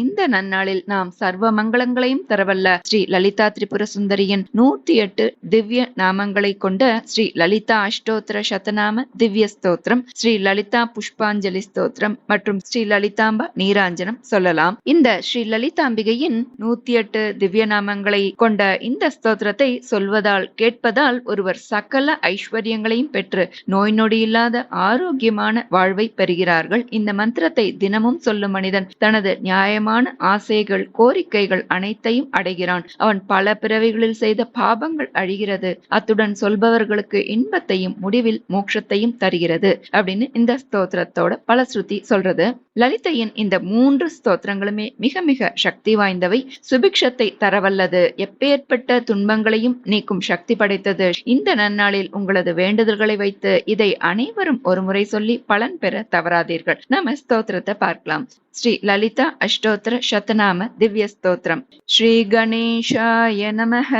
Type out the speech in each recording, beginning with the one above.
இந்த நன்னாளில் நாம் சர்வ மங்களங்களையும் தரவல்ல ஸ்ரீ லலிதா திரிபுர சுந்தரியின் 108 திவ்ய நாமங்களை கொண்ட ஸ்ரீ லலிதா அஷ்டோத்திர சதநாம திவ்ய ஸ்தோத்திரம், ஸ்ரீ லலிதா புஷ்பாஞ்சலி ஸ்தோத்திரம் மற்றும் ஸ்ரீ லலிதாம்ப நீராஞ்சனம் சொல்லலாம். இந்த ஸ்ரீ லலிதாம்பிகையின் 108 திவ்ய நாமங்களை கொண்ட இந்த ஸ்தோத்திரத்தை சொல்வதால் கேட்பதால் ஒருவர் சகல ஐஸ்வர்யங்களையும் பெற்று நோய் நொடி இல்லாத ஆரோக்கியமான வாழ்வை பெறுகிறார்கள். இந்த மந்திரத்தை தினமும் சொல்லும் மனிதன் தனது நியாயமான ஆசைகள் கோரிக்கைகள் அனைத்தையும் அடைகிறான். அவன் பல பிறவிகளில் செய்த பாபங்கள் அழிகிறது. அத்துடன் சொல்பவர்களுக்கு இன்பத்தையும் முடிவில் மோட்சத்தையும் தருகிறது அப்படின்னு இந்த ஸ்தோத்திரத்தோட பலஸ்ருதி சொல்றது. லலிதையின் இந்த 3 ஸ்தோத்திரங்களுமே மிக மிக சக்தி வாய்ந்தவை. சுபிக்ஷத்தை தரவல்லது, எப்பேற்பட்ட துன்பங்களையும் நீக்கும் சக்தி படைத்தது. இந்த நன்னாளில் உங்களது வேண்டுதல்களை வைத்து இதை அனைவரும் ஒருமுறை சொல்லி பலன் பெற தவறாதீர்கள். நாம ஸ்தோத்திரத்தை பார்க்கலாம். ஸ்ரீ லலிதா அஷ்டோத்திர சதநாம திவ்ய ஸ்தோத்திரம். ஸ்ரீ கணேஷாய நமஹ.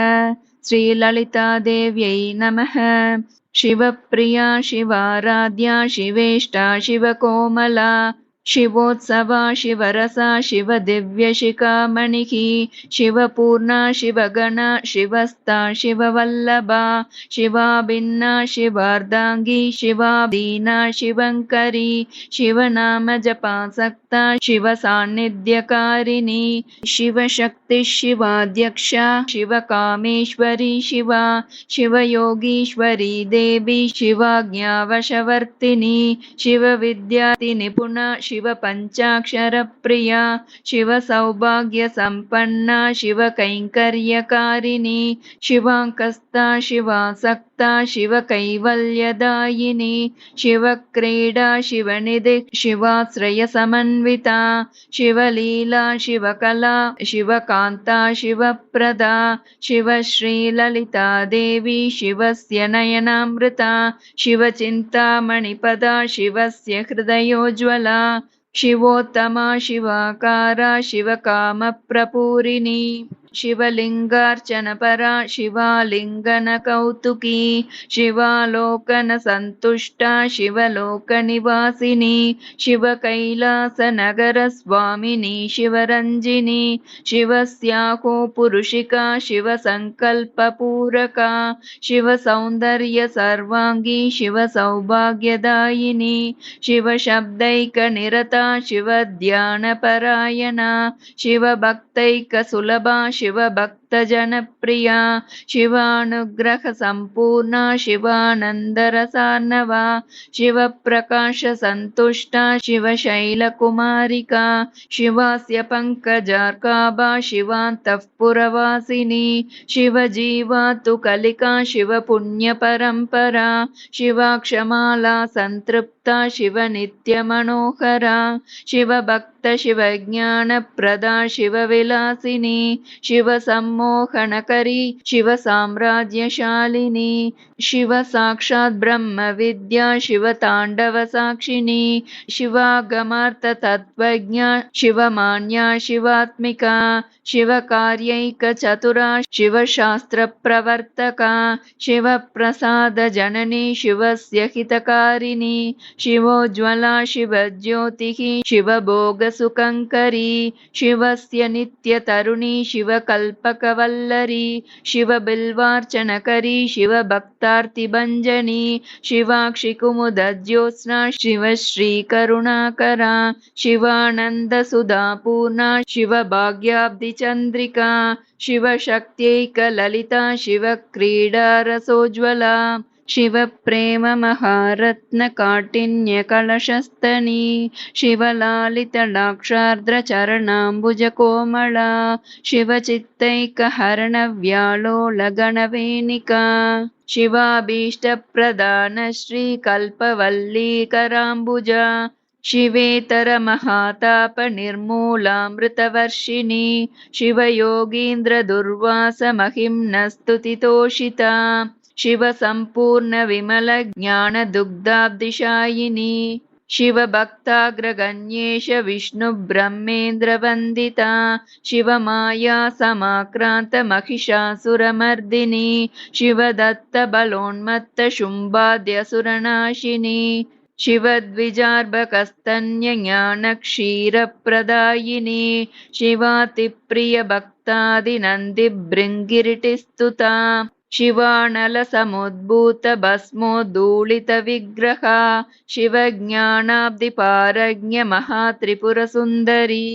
ஸ்ரீ லலிதா தேவ்யை நமஹ. சிவப்பிரியா சிவாராத்யா சிவேஷ்டா சிவகோமலா शिवोत्सवा शिवरसा शिवदिव्यशिखामणिः शिवपूर्णा शिवगणा शिवस्ता शिववल्लभा शिवाभिन्ना शिवार्धाङ्गी शिवादीना शिवङ्करी शिवनामजपासक्ता शिवसान्निध्यकारिणी शिवशक्तिः शिवाध्यक्षा शिवकामेश्वरी शिवा शिवयोगीश्वरी देवी शिवाज्ञावशवर्तिनी शिवविद्याति निपुणा शिव पंचाक्षर प्रिया शिव सौभाग्य संपन्ना शिव कैंकर्यकारिणी शिवांकस्ता शिवासक्ता शिव कैवल्यदायिनी शिव क्रीडा शिवनिधि शिवाश्रय समन्विता शिवलीला शिवकला शिवकान्ता शिवप्रदा शिव श्रीललिता देवी शिवस्य नयनामृता शिवचिन्तामणिपदा शिवस्य हृदयोज्ज्वला शिवोत्तमा शिवाकारा शिवकामप्रपूरिणी शिवलिङ्गार्चनपरा शिवालिङ्गनकौतुकी शिवालोकनसन्तुष्टा शिवलोकनिवासिनी शिवकैलासनगरस्वामिनी शिवरञ्जिनी शिवस्याहो पुरुषिका शिवसङ्कल्पपूरका शिवसौन्दर्यसर्वाङ्गी शिवसौभाग्यदायिनी शिवशब्दैकनिरता शिवध्यानपरायणा शिवभक्तैकसुलभा शिवभक्तजनप्रिया शिवानुग्रह संपूर्णा शिवानन्दरसार्णवा शिवप्रकाशसन्तुष्टा शिवशैलकुमारिका शिवास्य पङ्कजार्काभा शिवान्तःपुरवासिनी शिवजीवातुकलिका शिवपुण्यपरम्परा शिवाक्षमाला सन्तृप्ता शिवनित्यमनोहरा शिवभक्त शिवज्ञानप्रदा शिवविलासिनी शिवसम्मोहनकरी शिवसाम्राज्यशालिनी शिवसाक्षात् ब्रह्मविद्या शिवताण्डवसाक्षिणी शिवागमार्थतत्त्वज्ञा शिवमान्या शिवात्मिका शिवकार्यैकचतुरा शिवशास्त्रप्रवर्तका शिवप्रसादजननी शिवस्य हितकारिणी शिवोज्ज्वला शिवज्योतिः शिवभोगसुखङ्करी शिवस्य नित्यतरुणी शिवकल्पकवल्लरी शिवबिल्वार्चनकरी शिवभक्तार्तिभञ्जनी शिवाक्षिकुमुदज्योत्स्ना शिवश्रीकरुणाकरा शिवानन्दसुधापूर्णा शिवभाग्याब्धिचन्द्रिका शिवशक्त्यैकललिता शिवक्रीडारसोज्ज्वला शिवप्रेममहारत्नकाठिन्यकलशस्तनी शिवलालितडाक्षार्द्रचरणाम्बुजकोमला शिवचित्तैकहरणव्यालोलगणवेणिका शिवाभीष्टप्रदानश्रीकल्पवल्लीकराम्बुजा शिवेतरमहातापनिर्मूलामृतवर्षिणी शिवयोगीन्द्रदुर्वासमहिम्नस्तुतितोषिता शिवसम्पूर्णविमलज्ञानदुग्धाब्धिशायिनी शिवभक्ताग्रगण्येश विष्णुब्रह्मेन्द्रवन्दिता शिवमाया समाक्रान्तमहिषासुरमर्दिनी शिवदत्तबलोन्मत्तशुम्भाद्यसुरनाशिनी शिवद्विजार्भकस्तन्यज्ञानक्षीरप्रदायिनी शिवातिप्रियभक्तादिनन्दिभृङ्गिरिटिस्तुता शिवानलसमुद्भूतभस्मोद्धूलितविग्रहा शिवज्ञानाब्धिपारज्ञमहात्रिपुरसुन्दरी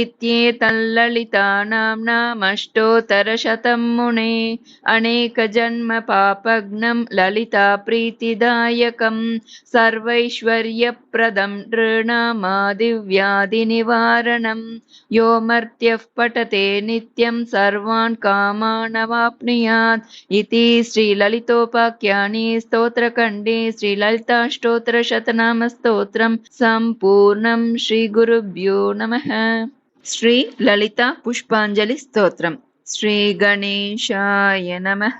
इत्येतल्ललितानाम्नामष्टोत्तरशतं मुने अनेकजन्मपापघ्नं ललिताप्रीतिदायकं सर्वैश्वर्यप्रदं नृणामादिव्याधिनिवारणं यो मर्त्यः पठते नित्यं सर्वान् कामानवाप्नुयात् इति श्रीललितोपाख्याने स्तोत्रखण्डे श्रीललिताष्टोत्तरशतनामस्तोत्रं सम्पूर्णं। श्रीगुरुभ्यो नमः। श्रीललिता पुष्पाञ्जलिस्तोत्रम्। श्रीगणेशाय नमः।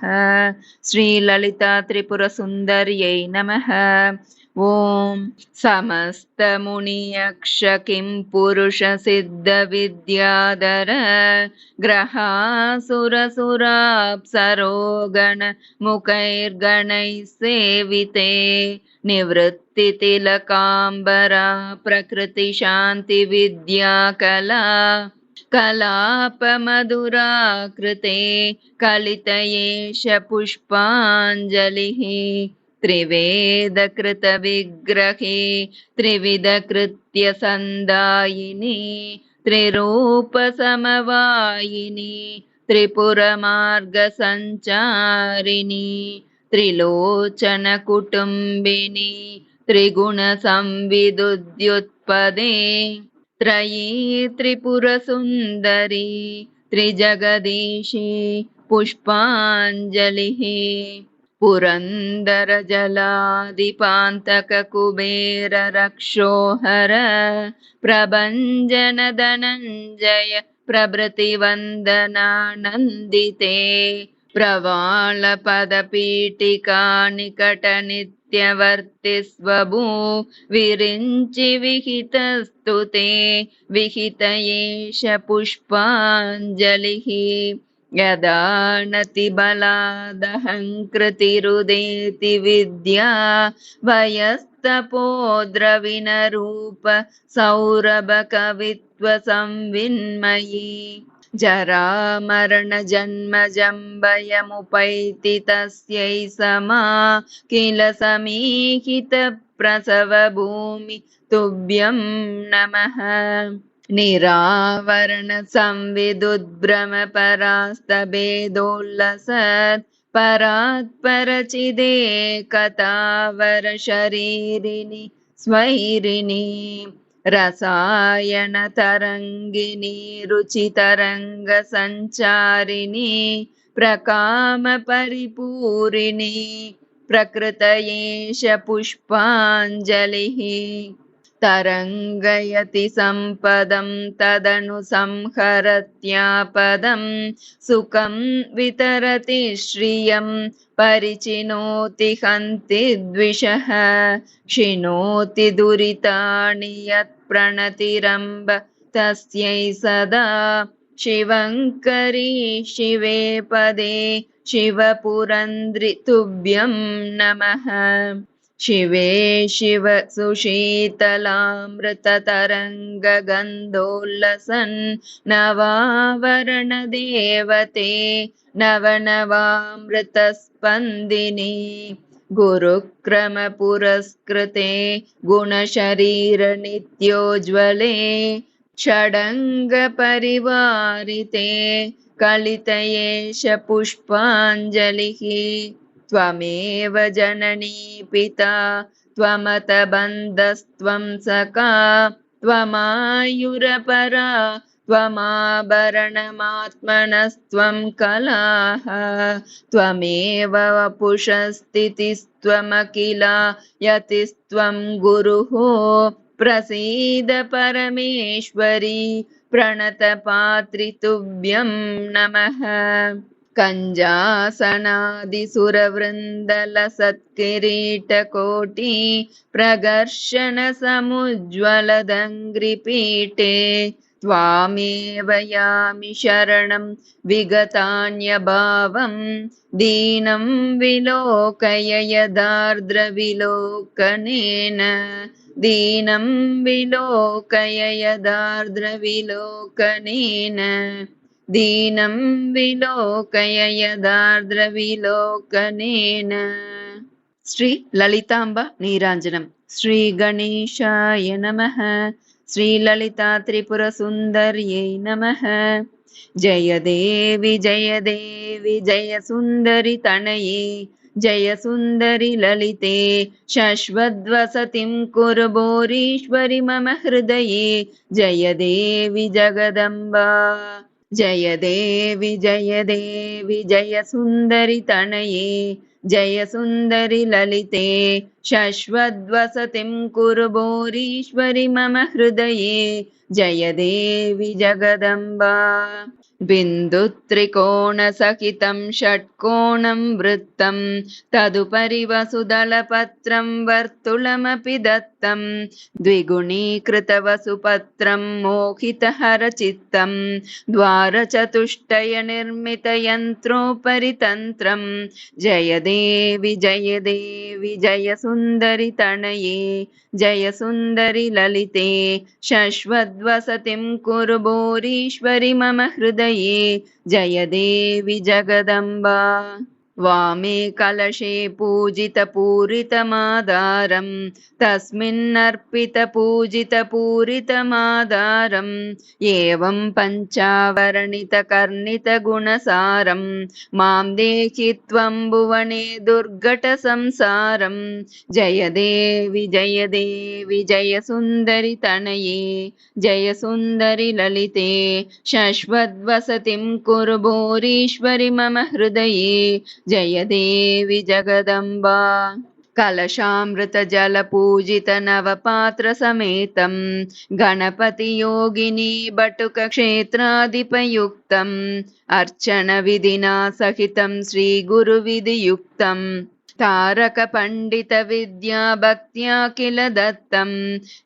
श्रीललिता त्रिपुरसुन्दर्यै नमः। ॐ समस्तमुनियक्ष किं पुरुषसिद्धविद्याधर ग्रहासुरसुराप्सरोगण मुखैर्गणैः सेविते निवृत्तितिलकाम्बरा प्रकृतिशान्तिविद्याकला कलापमधुराकृते कलितयेश पुष्पाञ्जलिः त्रिवेदकृतविग्रहे त्रिविधकृत्यसन्दायिनी त्रिरूपसमवायिनी त्रिपुरमार्गसञ्चारिणी त्रिलोचनकुटुम्बिनी त्रिगुणसंविदुद्युत्पदे त्रयी त्रिपुरसुन्दरी त्रिजगदीशी पुष्पाञ्जलिः पुरन्दरजलादिपान्तककुबेररक्षोहर प्रभञ्जनधनञ्जय प्रभृतिवन्दनानन्दिते प्रवालपदपीठिका निकटनित्यवर्तिस्वभू विरिञ्चि विहितस्तुते विहितयेष पुष्पाञ्जलिः यदा नतिबलादहङ्कृतिरुदेति विद्या वयस्तपोद्रविनरूप सौरभकवित्वसंविन्मयी जरामरणजन्मजम्भयमुपैति तस्यै समा किल समीहितप्रसवभूमि तुभ्यं नमः। निरावरणसंविदुद्भ्रमपरास्तभेदोल्लसत् परात्परचिदेकतावरशरीरिणि स्वैरिणि रसायनतरङ्गिनी रुचितरङ्गसञ्चारिणी प्रकामपरिपूरिणी प्रकृतयेष पुष्पाञ्जलिः तरङ्गयति सम्पदं तदनु संहरत्यापदं सुखं वितरति श्रियं परिचिनोति हन्ति द्विषः क्षिणोति दुरितानि यत्प्रणतिरम्ब तस्यै सदा शिवङ्करी शिवे पदे शिवपुरन्द्रि तुभ्यं नमः। शिवे शिव सुशीतलामृततरङ्गगन्धोल्लसन् नवावरणदेवते नवनवामृतस्पन्दिनी गुरुक्रमपुरस्कृते गुणशरीरनित्योज्ज्वले षडङ्गपरिवारिते कलितयेष पुष्पाञ्जलिः त्वमेव जननी पिता त्वमतबन्धस्त्वं सखा त्वमायुरपरा त्वमाभरणमात्मनस्त्वं कलाः त्वमेव वपुषस्थितिस्त्वमखिला यतिस्त्वं गुरुः प्रसीद परमेश्वरी प्रणतपात्रितुभ्यं नमः। कञ्जासनादिसुरवृन्दलसत्किरीटकोटि प्रगर्षण समुज्ज्वलदङ्घ्रिपीठे त्वामेव यामि शरणं विगतान्यभावं दीनं विलोकय यदार्द्रविलोकनेन दीनं विलोकय यदार्द्रविलोकनेन दीनं विलोकय यदार्द्रविलोकनेन। श्री ललितांबा नीरांजनम। श्री गणेशाय नमः। श्री ललिता त्रिपुर सुंदर्यै नमः। जय देवी जय सुंदरि तनये जय सुंदरि ललिते शश्वद्वसतिं कुरु भूरीश्वरि मम हृदये जय देवी जगदम्बा। जय देवी जय सुंदरि तनये जय सुंदरि ललिते शश्वद्वसतिं कुरु भूरीश्वरि मम हृदये जय देवी जगदम्बा। बिन्दुत्रिकोणसहितं षट्कोणं वृत्तं तदुपरि वसुदलपत्रं वर्तुलमपि दत्तं द्विगुणीकृतवसुपत्रं मोहितहरचित्तं द्वारचतुष्टयनिर्मितयन्त्रोपरि तन्त्रं जय देवी जय सुन्दरि तनये जय सुन्दरि ललिते शश्वद्वसतिं कुरु भूरीश्वरि मम हृदये जय देवी जगदम्बा। वामे कलशे पूजितपूरितमाधारं तस्मिन्नर्पितपूजितपूरितमाधारम् एवं पञ्चावरणितकर्णितगुणसारं मां देहि त्वं भुवने दुर्घटसंसारं जय देवी जय सुन्दरि तनये जय सुन्दरि ललिते शश्वद्वसतिं कुरु भूरीश्वरि मम हृदये जय देवी जगदम्बा। कलशामृतजलपूजित नवपात्र समेतं गणपति योगिनी बटुक क्षेत्राधिपयुक्तम् अर्चन विधिना सहितं श्री गुरुविधियुक्तं तारक पंडित विद्या भक्त्या किल दत्तं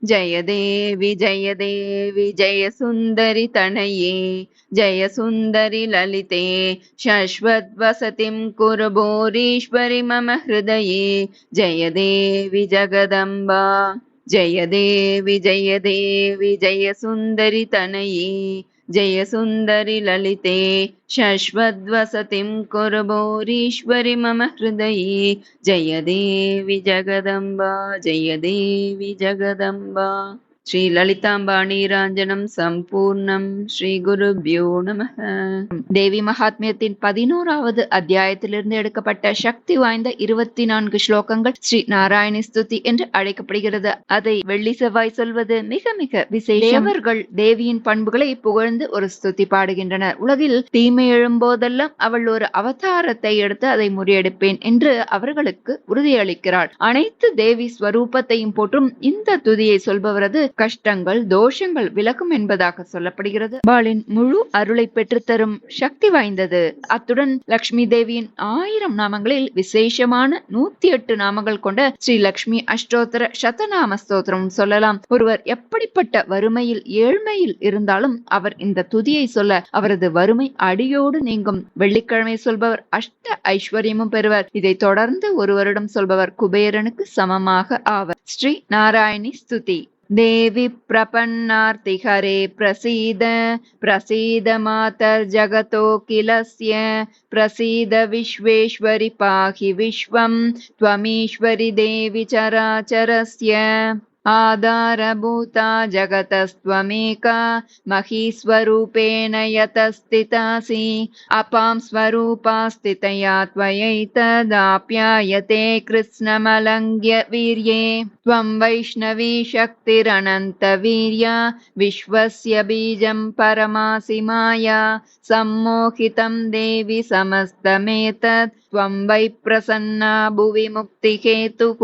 जय देवी जय सुन्दरि तनये जय सुन्दरि ललिते शश्वद्वसतिं कुरु भूरीश्वरि मम हृदये जय देवी जगदम्बा। जय देवी जय सुन्दरि तनये जय सुन्दरि ललिते शश्वद्वसतिं कुरु भूरीश्वरि मम हृदये जय देवी जगदम्बा। जय देवी जगदम्बा। श्री ललितांबा नीरांजनम संपूर्णम। श्री गुरुभ्यो நமः. தேவி மகாத்மியத்தின் 11வது அத்தியாயத்திலிருந்து எடுக்கப்பட்ட சக்தி வாய்ந்த 24 ஸ்லோகங்கள் ஸ்ரீ நாராயணி ஸ்துதி என்று அழைக்கப்படுகிறது. அதை வெள்ளி செவ்வாய் சொல்வது மிக மிக விசேஷம். தேவர்கள் தேவியின் பண்புகளை புகழ்ந்து ஒரு ஸ்துதி பாடுகின்றனர். உலகில் தீமை எழும்போதெல்லாம் அவள் ஒரு அவதாரத்தை எடுத்து அதை முறியடிப்பேன் என்று அவர்களுக்கு உறுதியளிக்கிறாள். அனைத்து தேவி ஸ்வரூபத்தையும் போற்றும் இந்த துதியை சொல்பவரது கஷ்டங்கள் தோஷங்கள் விலகும் என்பதாக சொல்லப்படுகிறது. பாலின் முழு அருளை பெற்றுத்தரும் சக்தி வாய்ந்தது. அத்துடன் லக்ஷ்மி தேவியின் 1000 நாமங்களில் விசேஷமான 108 நாமங்கள் கொண்ட ஸ்ரீ லக்ஷ்மி அஷ்டோத்தர சதநாம ஸ்தோத்திரம் சொல்லலாம். ஒருவர் எப்படிப்பட்ட வறுமையில் ஏழ்மையில் இருந்தாலும் அவர் இந்த துதியை சொல்ல அவரது வறுமை அடியோடு நீங்கும். வெள்ளிக்கிழமை சொல்பவர் அஷ்ட ஐஸ்வர்யமும் பெறுவர். இதை தொடர்ந்து ஒரு வருடம் சொல்பவர் குபேரனுக்கு சமமாக ஆவர். ஸ்ரீ நாராயணி ஸ்துதி. देवी प्रपन्नार्ति हरे प्रसीद प्रसीद मातर्जगतोऽखिलस्य प्रसीद विश्वेश्वरि पाहि विश्वं त्वमीश्वरि देवी चराचरस्य आधारभूता जगतस्त्वमेका महीस्वरूपेण यतस्थितासि अपां स्वरूपा स्थितया त्वयैतदाप्यायते कृत्स्नमलङ्घ्य वीर्ये त्वं वैष्णवी शक्तिरनन्तवीर्या विश्वस्य बीजं परमासि माया सम्मोहितं देवि समस्तमेतत् त्वं वै प्रसन्ना भुवि मुक्तिहेतुः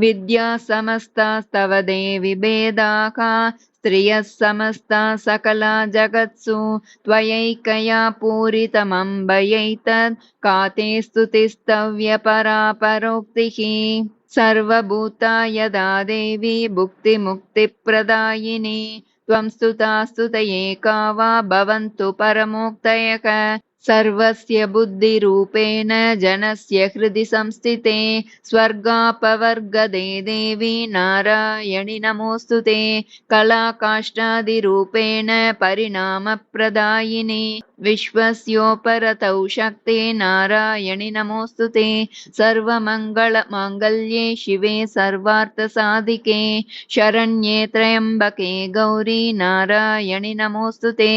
विद्या समस्तास्तव देवि भेदाः स्त्रियः समस्ता सकला जगत्सु त्वयैकया पूरितमम्बयैतत् का ते स्तुतिस्तव्य परापरोक्तिः सर्वभूता यदा देवी भुक्तिमुक्तिप्रदायिनी त्वं स्तुता स्तुतये का वा भवन्तु परमोक्तयः सर्वस्य बुद्धिरूपेण जनस्य हृदि संस्थिते स्वर्गापवर्गदे देवी नारायणि नमोऽस्तु ते कलाकाष्ठादिरूपेण परिणामप्रदायिने विश्वस्योपरतौ शक्ते नारायणि नमोऽस्तु ते सर्वमङ्गलमाङ्गल्ये शिवे सर्वार्थसाधिके शरण्ये त्र्यम्बके गौरी नारायणि नमोऽस्तु ते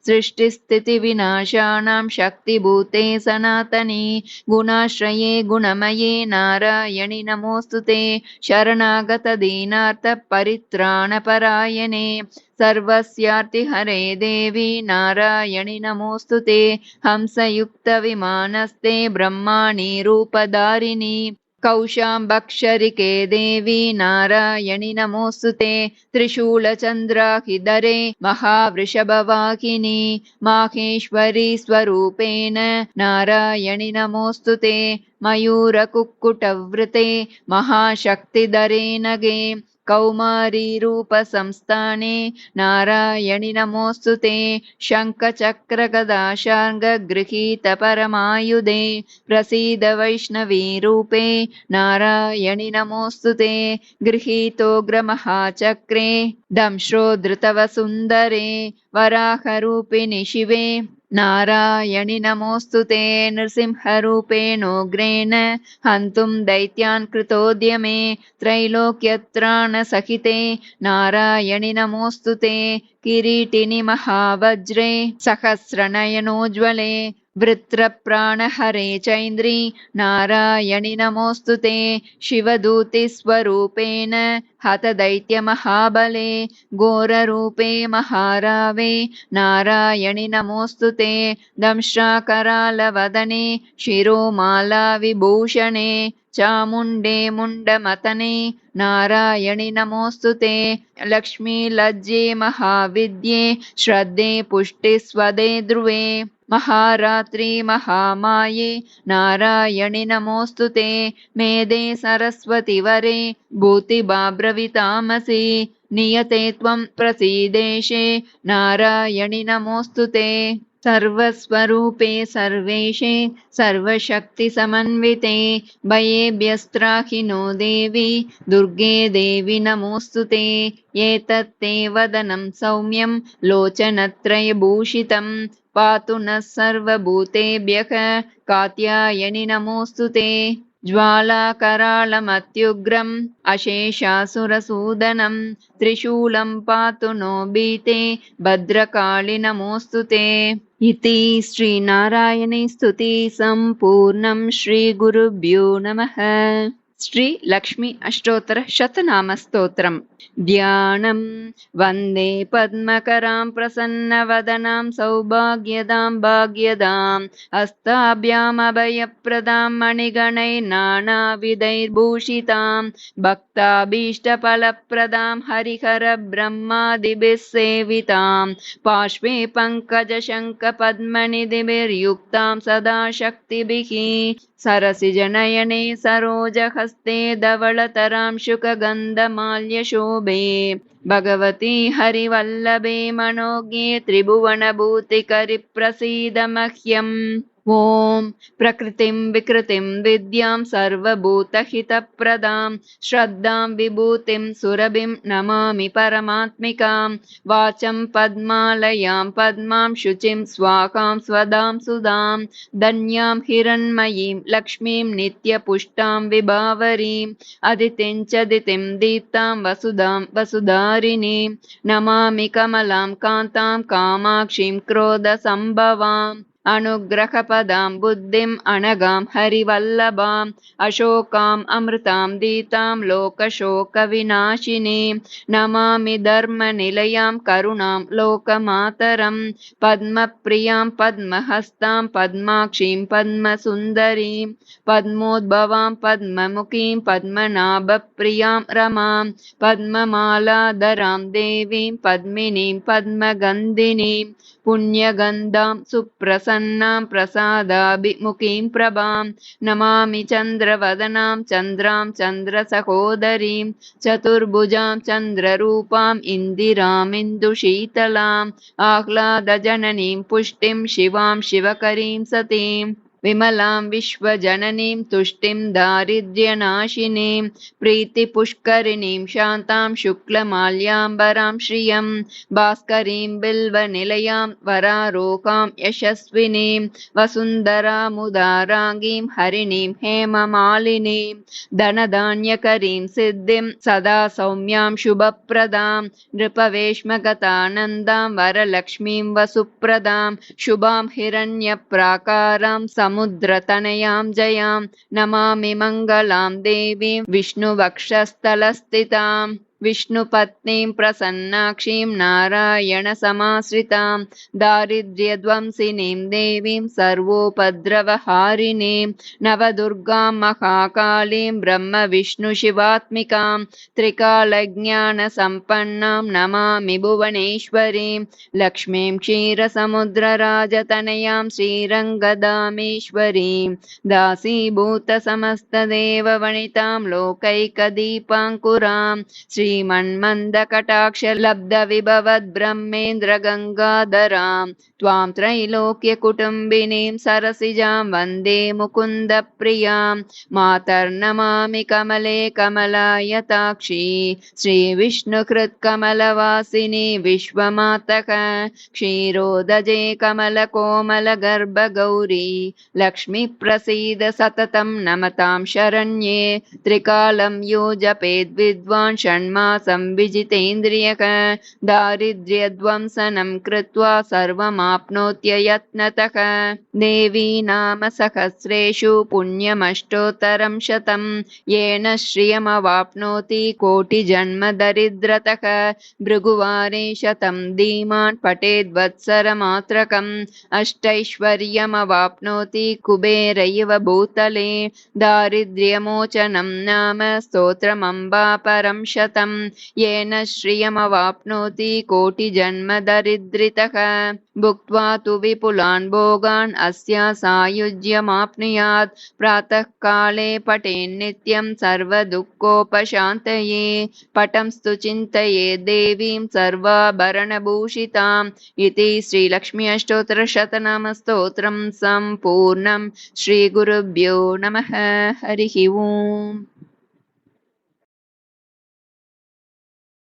सृष्टिस्थितिविनाशानां शक्तिभूते सनातनी गुणाश्रये गुणमये नारायणि नमोऽस्तु ते शरणागतदीनार्थपरित्राणपरायणे सर्वस्यार्तिहरे देवी नारायणि नमोऽस्तु ते हंसयुक्तविमानस्ते ब्रह्माणि रूपधारिणि कौशाम्बक्षरिके देवी नारायणि नमोऽस्तु ते त्रिशूलचन्द्राहिधरे महावृषभवाहिनी माहेश्वरी स्वरूपेण नारायणि नमोऽस्तु ते मयूरकुक्कुटवृते महाशक्तिधरे नगे कौमारी रूपसंस्थाने नारायणि नमोऽस्तु ते शङ्खचक्रगदाशार्ङ्गगृहीतपरमायुधे प्रसीद वैष्णवी रूपे नारायणि नमोऽस्तु ते गृहीतोग्रमहाचक्रे दंश्रोद्धृतवसुन्दरे वराहरूपिणि शिवे नारायणि नमोऽस्तु ते नृसिंहरूपेणोग्रेण हन्तुं दैत्यान् कृतोद्यमे त्रैलोक्यत्राणसहिते नारायणि नमोऽस्तु ते किरीटिनि महावज्रे सहस्रनयनोज्ज्वले वृत्रप्राणहरे चैन्द्री नारायणि नमोऽस्तु ते शिवदूतिस्वरूपेण हतदैत्यमहाबले घोररूपे महारावे नारायणि नमोऽस्तु ते दंष्ट्राकरालवदने शिरोमालाविभूषणे चामुण्डे मुण्डमतने नारायणि नमोऽस्तु ते लक्ष्मीलज्जे महाविद्ये श्रद्धे पुष्टिस्वदे ध्रुवे महारात्रि महामाये नारायणि नमोऽस्तु ते मेधे सरस्वतिवरे भूतिभाब्रवीतामसि नियते त्वं प्रसीदेशे नारायणि नमोऽस्तु ते सर्वस्वरूपे सर्वेशे सर्वशक्तिसमन्विते भयेभ्यस्त्राहि नो देवी दुर्गे देवी नमोऽस्तु ते एतत्ते वदनं सौम्यं लोचनत्रयभूषितं पातु नः सर्वभूतेभ्यः कात्यायनि नमोऽस्तु ते ज्वालाकराळमत्युग्रम् अशेषासुरसूदनं त्रिशूलं पातु नो भीते भद्रकाळि नमोऽस्तु ते इति श्रीनारायणे स्तुति सम्पूर्णं श्रीगुरुभ्यो नमः। श्री लक्ष्मी अष्टोत्तर शतनाम स्तोत्रम् ध्यानं वन्दे पद्मकरां प्रसन्नवदनां सौभाग्यदां भाग्यदां हस्ताभ्याम् अभयप्रदां मणिगणैर्नानाविधैर्भूषितां भक्ताभीष्टफलप्रदां हरिहरब्रह्मादिभिः सेवितां पार्श्वे पङ्कजशङ्खपद्मनिधिभिर्युक्तां सदा शक्तिभिः सरसिजनयने सरोजहस्ते धवलतरां शुकगन्धमाल्यशोभे भगवती हरिवल्लभे मनोज्ञे त्रिभुवनभूतिकरि प्रसीद मह्यम् ॐ प्रकृतिं विकृतिं विद्यां सर्वभूतहितप्रदां श्रद्धां विभूतिं सुरभिं नमामि परमात्मिकां वाचं पद्मालयां पद्मां शुचिं स्वाहां स्वदां सुधां धन्यां हिरण्मयीं लक्ष्मीं नित्यपुष्टां विभावरीं अदितिं च दितिं दीप्तां वसुधां वसुधारिणीं नमामि कमलां कान्तां कामाक्षीं क्रोधसम्भवाम् अनुग्रहपदां बुद्धिं अनगां हरिवल्लभाम् अशोकाम् अमृतां दीतां लोकशोकविनाशिनीं नमामि धर्मनिलयां करुणां लोकमातरं पद्मप्रियां पद्महस्तां पद्माक्षीं पद्मसुन्दरीं पद्मोद्भवां पद्ममुखीं पद्मनाभप्रियां रमां पद्ममालाधरां देवीं पद्मिनीं पद्मगन्धिनीं पुण्यगन्धां सुप्रसन्नां प्रसादाभिमुखीं प्रभां नमामि चन्द्रवदनां चन्द्रां चन्द्रसहोदरीं चतुर्भुजां चन्द्ररूपाम् इन्दिरामिन्दुशीतलाम् आह्लादजननीं पुष्टिं शिवां शिवकरीं सतीं विमलां विश्वजननीं तुष्टिं दारिद्र्यनाशिनीं प्रीतिपुष्करिणीं शान्तां शुक्लमाल्याम्बरां श्रियं भास्करीं बिल्वनिलयां वरारोगां यशस्विनीं वसुन्धरामुदाराङ्गीं हरिणीं हेममालिनीं धनधान्यकरीं सिद्धिं सदा सौम्यां शुभप्रदां नृपवेश्मगतानन्दां वरलक्ष्मीं वसुप्रदां शुभां हिरण्यप्राकारां समुद्रतनयां जयां नमामि मङ्गलां देवीं विष्णुवक्षस्थलस्थितां विष्णुपत्नीं प्रसन्नाक्षीं नारायणसमाश्रितां दारिद्र्यध्वंसिनीं देवीं सर्वोपद्रवहारिणीं नवदुर्गां महाकालीं ब्रह्मविष्णुशिवात्मिकां त्रिकालज्ञानसम्पन्नां नमामि भुवनेश्वरीं लक्ष्मीं क्षीरसमुद्रराजतनयां श्रीरङ्गधामेश्वरीं दासीभूतसमस्तदेववनितां लोकैकदीपाङ्कुरां श्रीमन्मन्दकटाक्षलब्धविभवद्ब्रह्मेन्द्रगङ्गाधरां त्वां त्रैलोक्यकुटुम्बिनीं सरसिजां वन्दे मुकुन्दप्रियां मातर्नमामि कमले कमलायताक्षी श्रीविष्णुकृत्कमलवासिनी विश्वमातः क्षीरोदजे कमलकोमलगर्भगौरी लक्ष्मीप्रसीद सततं नमतां शरण्ये त्रिकालं यो जपेद्विद्वान् षण्मासं विजितेन्द्रियः दारिद्र्यध्वंसनं कृत्वा सर्वमाप्नोत्ययत्नतः देवी नाम सहस्रेषु पुण्यमष्टोत्तरं शतं येन श्रियमवाप्नोति कोटिजन्मदरिद्रतः भृगुवारे शतं धीमान् पठेद्वत्सरमात्रकम् अष्टैश्वर्यमवाप्नोति कुबेरैव भूतले दारिद्र्यमोचनं नाम स्तोत्रमम्बापरं शतं येन श्रियमवाप्नोति कोटिजन्मदरिद्रितः भुक्त्वा तु विपुलान् भोगान् अस्या सायुज्यमाप्नुयात् प्रातःकाले पठेन्नित्यं सर्वदुःखोपशान्तये पटंस्तु चिन्तये देवीं सर्वाभरणभूषिताम् इति श्रीलक्ष्मी अष्टोत्तरशतनामस्तोत्रं सम्पूर्णं श्रीगुरुभ्यो नमः हरिः ओम्।